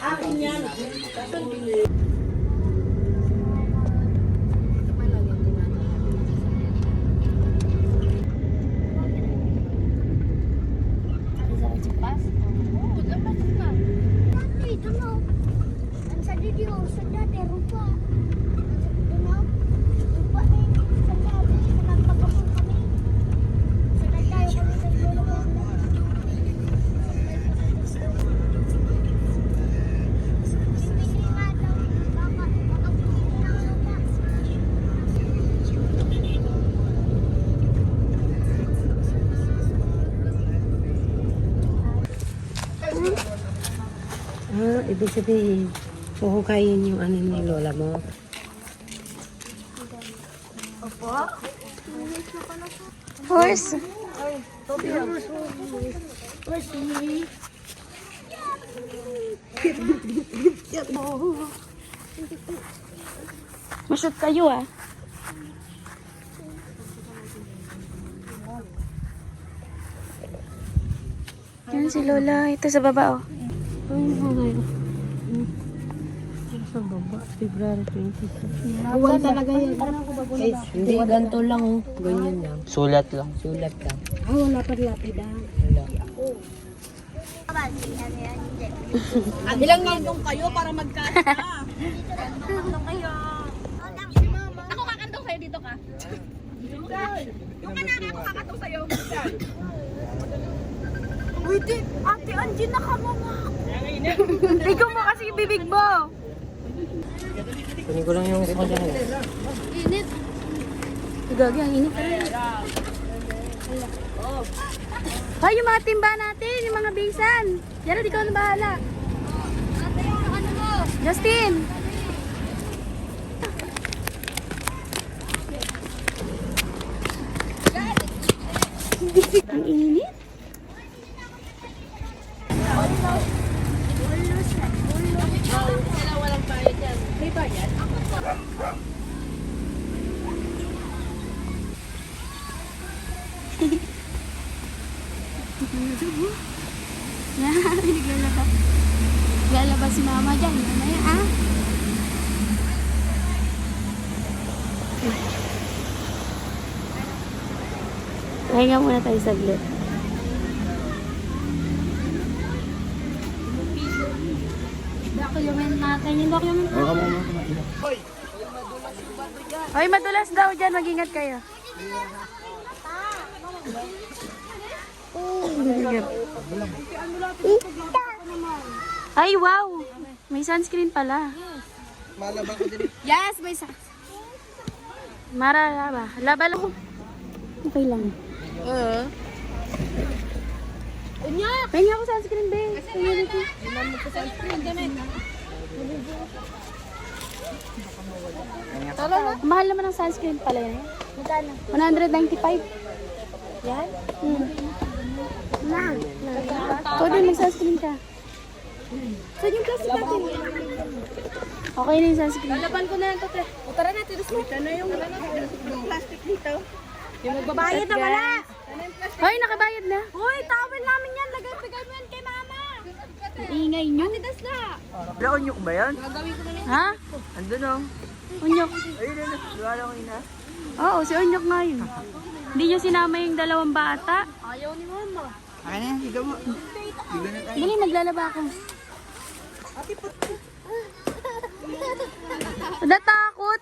Akin yan. Ibig sabihin, huhukayin yung ano ni lola mo. Opo. Horse. Mashoot kayo ah. Yan si Lola. Ito sa baba oh. Sa baba, February 26. Buwan talaga yan. Hindi, ganito lang oh. Ganyan lang. Sulat lang. Sulat lang. Ah, wala pa lapida. Wala. Ilang ngaldong kayo para magkasya? Ngaldong kayo. Ako kakantong sa'yo dito ka. Yung anak ako kakantong sa'yo. Uy, ate Angie nakamama. Ikaw mo kasi yung bibig mo. Kunin ko lang yung sponsor nila. Init. Gagi, ang init talaga. Hoy, yung mga timba natin, yung mga bisan. Jared, ikaw na bahala. Ate, yung ano mo? Justin. Ang init. Naglalaba. Naglalaba si mama dyan. Ano yan, ah? Pahinga muna tayo saglit. Document natin. Yung document natin. Hoy, madulas daw dyan. Mag-ingat kayo. Ay, wow! May sunscreen pala. Yes, may sunscreen. Mara, laba. Laba lang. Okay lang. Pahinga ako sunscreen, be. Mahal naman ang sunscreen pala yan. 195. Yan? Ikaw din, mag-sunscreen ka. Saan yung plastic natin? Okay na yung sunscreen. Lalaban ko na yan, Tote. O tara na, tiris mo. Ito na yung plastic dito. Yung magbabayad na wala. Hoy, nakabayad na. Uy, tawel namin yan. Lagay-pagay mo yan kay mama. Ingay nyo. Tidas na. Wala onyok ba yan? Gagawin ko na yan. Ha? Andun oh. Unyok. Ayun na. Wala ko ina. Oo, si Unyok nga yun. Hindi nyo sinama yung dalawang bata. Ayaw ni mama. Ano yan? Higa mo. Dali, naglalaba ako. Natakot.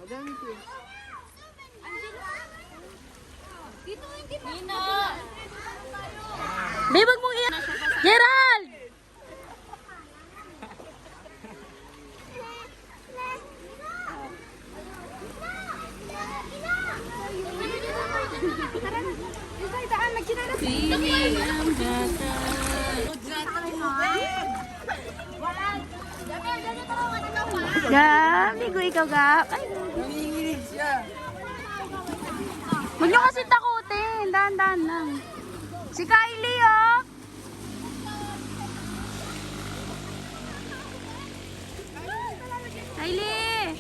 Madami ko eh. Nina. Babe, wag mong iyan. Gerald! Gabi ko ikaw, Gab. Ay, Nanginginig siya. huwag nyo kasi takutin. Dahan-dahan lang. Si Kylie, oh. Kylie!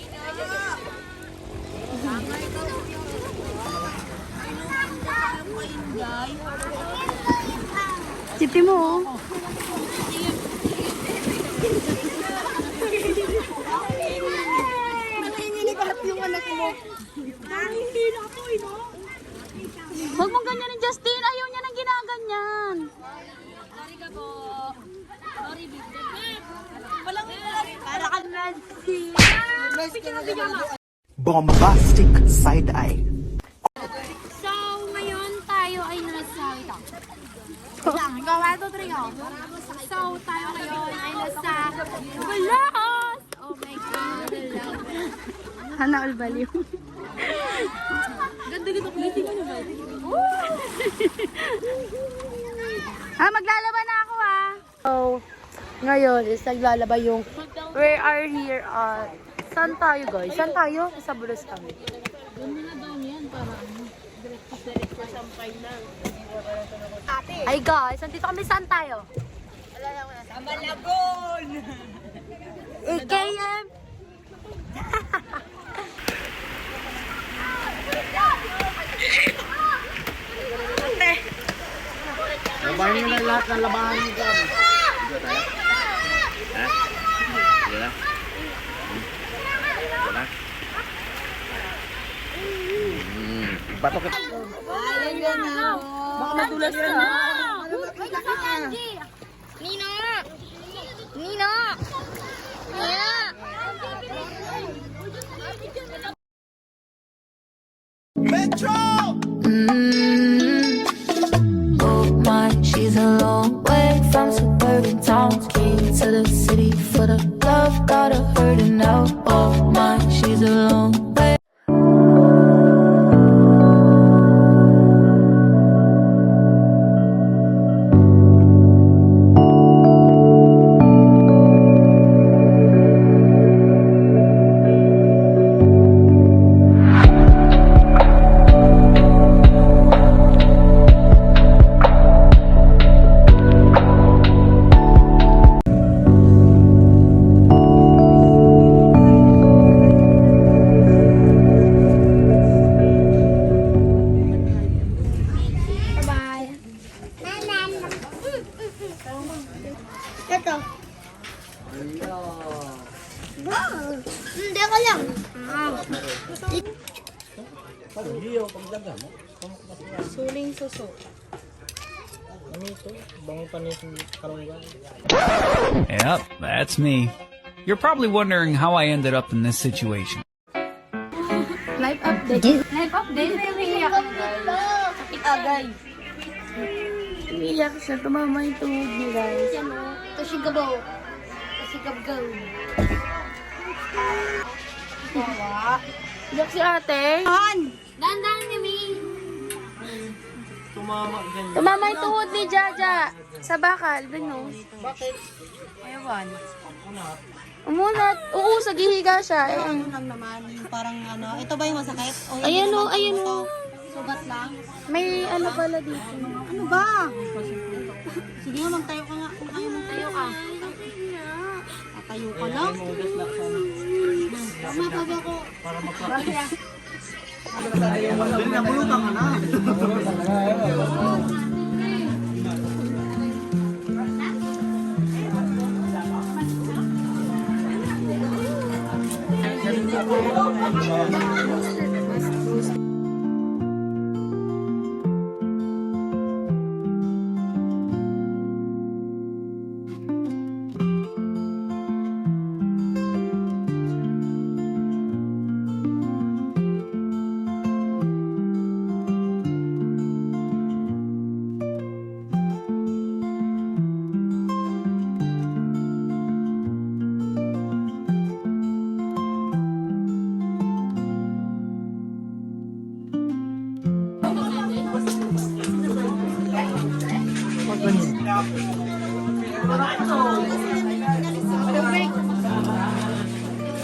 Titi mo, oh. Huwag mong ganyanin, Justin. Ayaw niya nang ginaganyan. Bombastic side eye. So, ngayon tayo ay nasa... Go, 1, 2, 3, go. So, tayo ngayon ay nasa... Balas! Oh my God. Hana all baliw. Ganda dito. Please, ano ba? Maglalaba na ako, ha? So, ngayon is naglalaba yung... We are here at... Saan tayo, guys? Saan tayo? Sa Bulos kami. Ay guys, nandito kami, saan tayo? Sa Malabon! AKM! Labahin nyo na lahat ng labahan nyo dyan. Dito tayo. Ha? Dito na? Dito na? Bato ka. Baka madulas ka. Nina! Nina! Nina! Oh my, she's a long way from suburban towns. Came to the city for the love, got her hurting now. Oh my, she's a long way. Ito. Hindi ko lang. Suling suso. Yep, that's me. You're probably wondering how I ended up in this situation. Life update. Life update? May umiiyak. Sakit agay. Umiiyak siya. Tumama yung tuhod niya, guys. Kasigabaw. Kasigabgaw. Iyak si ate. Dandan kami. Tumama yung tuhod ni Jaja. Sa bakal. Dun, no? Bakit? Ewan. Umunat. Oo, sa gihiga siya. Ano lang naman, yung parang ano, ito ba yung masakit? O yung Ayan, naman o, ayan, ito? o. Sugat lang? May ano pala dito. Ano ba? Sige nga, magtayo ka nga. Kung ayaw magtayo ka. Tatayo ka lang? Tama, tabi ako. Para magpapit. Nabulutan ka na.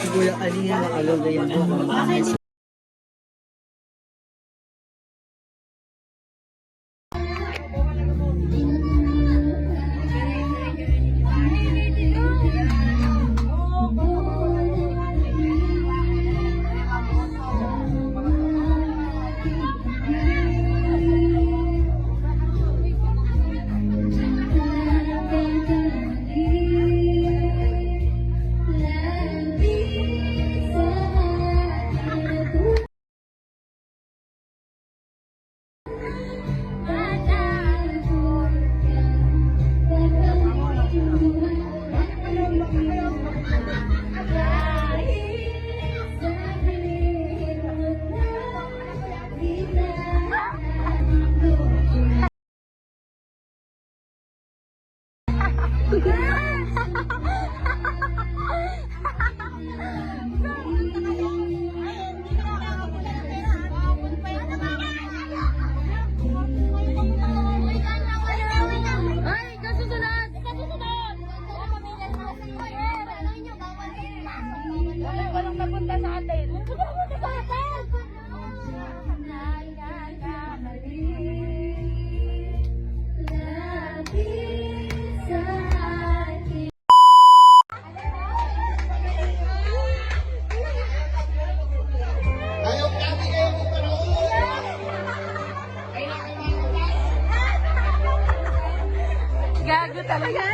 Kuya kanina nakalula yung buhok. Talaga?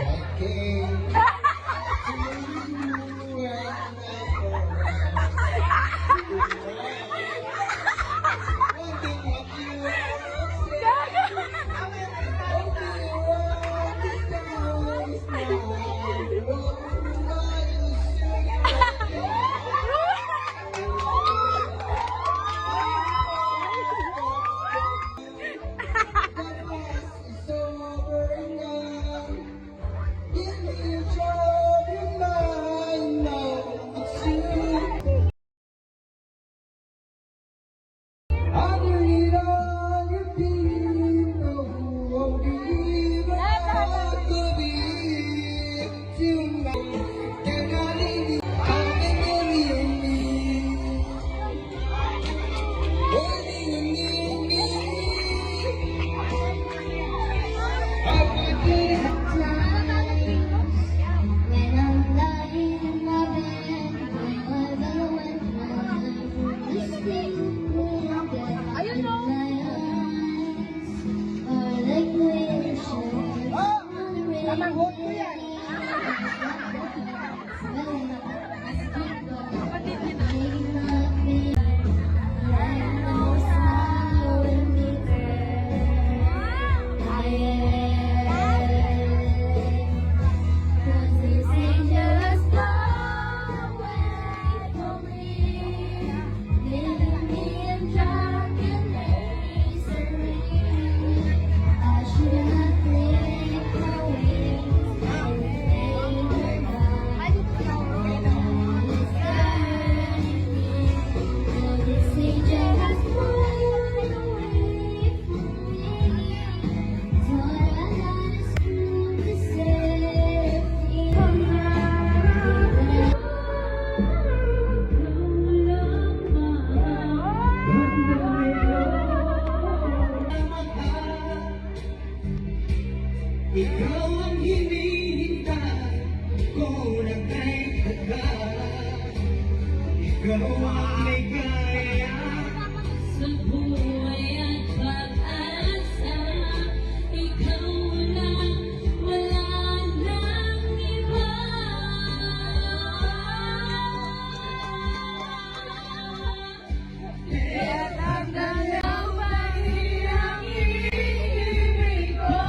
Ikaw ang hinihintay ko na kay tagal. Ikaw ang may kaya sa buhay at pag-asa. Ikaw lang, wala nang iba. Kaya tandaan ang hinihingi ko.